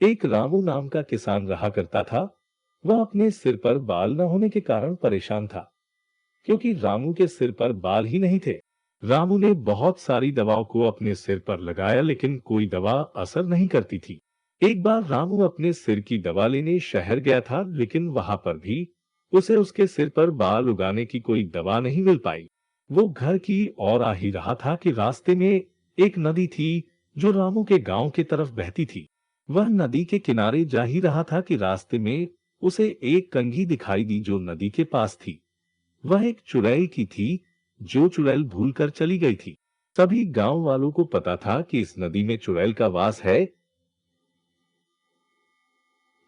एक रामू नाम का किसान रहा करता था। वह अपने सिर पर बाल न होने के कारण परेशान था, क्योंकि रामू के सिर पर बाल ही नहीं थे। रामू ने बहुत सारी दवाओं को अपने सिर पर लगाया, लेकिन कोई दवा असर नहीं करती थी। एक बार रामू अपने सिर की दवा लेने शहर गया था, लेकिन वहां पर भी उसे उसके सिर पर बाल उगाने की कोई दवा नहीं मिल पाई। वो घर की ओर आ ही रहा था कि रास्ते में एक नदी थी जो रामू के गांव की तरफ बहती थी। वह नदी के किनारे जा ही रहा था कि रास्ते में उसे एक कंघी दिखाई दी जो नदी के पास थी। वह एक चुड़ैल की थी, जो चुड़ैल भूलकर चली गई थी। सभी गांव वालों को पता था कि इस नदी में चुड़ैल का वास है।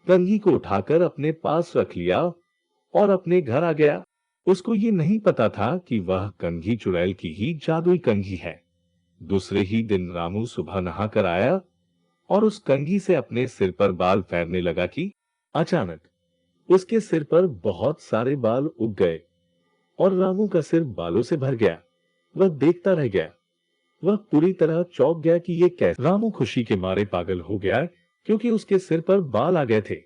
कंघी को उठाकर अपने पास रख लिया और अपने घर आ गया। उसको ये नहीं पता था कि वह कंघी चुड़ैल की ही जादुई कंघी है। दूसरे ही दिन रामू सुबह नहाकर आया और उस कंघी से अपने सिर पर बाल फेरने लगा कि अचानक उसके सिर पर बहुत सारे बाल उग गए और रामू का सिर बालों से भर गया। वह देखता रह गया। वह पूरी तरह चौंक गया कि ये कैसे। रामू खुशी के मारे पागल हो गया, क्योंकि उसके सिर पर बाल आ गए थे।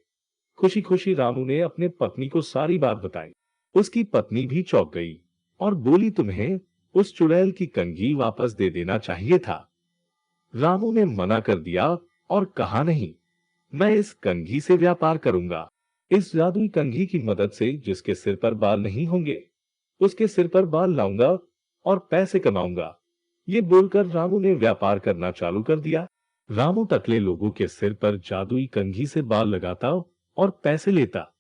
खुशी खुशी रामू ने अपने पत्नी को सारी बात बताई। उसकी पत्नी भी चौंक गई और बोली, तुम्हें उस चुड़ैल की कंघी वापस दे देना चाहिए था। रामू ने मना कर दिया और कहा, नहीं, मैं इस कंघी से व्यापार करूंगा। इस जादुई कंघी की मदद से जिसके सिर पर बाल नहीं होंगे, उसके सिर पर बाल लाऊंगा और पैसे कमाऊंगा। ये बोलकर रामू ने व्यापार करना चालू कर दिया। रामू टकले लोगों के सिर पर जादुई कंघी से बाल लगाता और पैसे लेता।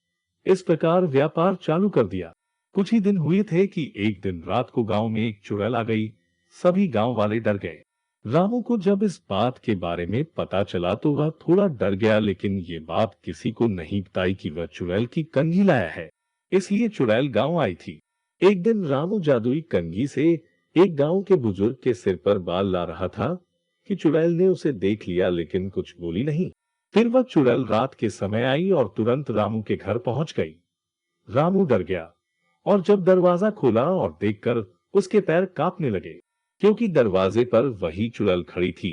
इस प्रकार व्यापार चालू कर दिया। कुछ ही दिन हुए थे कि एक दिन रात को गांव में एक चुड़ैल आ गई। सभी गांव वाले डर गए। रामू को जब इस बात के बारे में पता चला तो वह थोड़ा डर गया, लेकिन ये बात किसी को नहीं बताई कि वह चुड़ैल की कंघी लाया है। इसलिए चुड़ैल गांव आई थी। एक दिन रामू जादुई कंघी से एक गांव के बुजुर्ग के सिर पर बाल ला रहा था कि चुड़ैल ने उसे देख लिया, लेकिन कुछ बोली नहीं। फिर वह चुड़ैल रात के समय आई और तुरंत रामू के घर पहुंच गई। रामू डर गया और जब दरवाजा खोला और देखकर उसके पैर कांपने लगे, क्योंकि दरवाजे पर वही चुड़ैल खड़ी थी।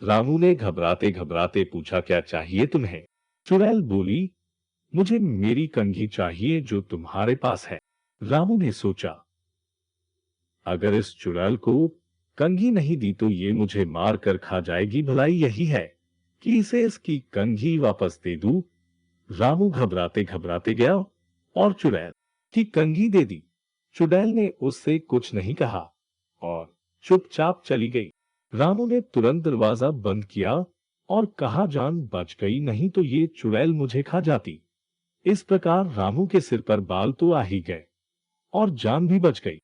रामू ने घबराते घबराते पूछा, क्या चाहिए तुम्हें? चुड़ैल बोली, मुझे मेरी कंघी चाहिए जो तुम्हारे पास है। रामू ने सोचा, अगर इस चुड़ैल को कंघी नहीं दी तो ये मुझे मार कर खा जाएगी। भलाई यही है कि इसे इसकी कंघी वापस दे दूं। रामू घबराते घबराते गया और चुड़ैल की कंघी दे दी। चुड़ैल ने उससे कुछ नहीं कहा और चुपचाप चली गई। रामू ने तुरंत दरवाजा बंद किया और कहा, जान बच गई, नहीं तो ये चुड़ैल मुझे खा जाती। इस प्रकार रामू के सिर पर बाल तो आ ही गए और जान भी बच गई।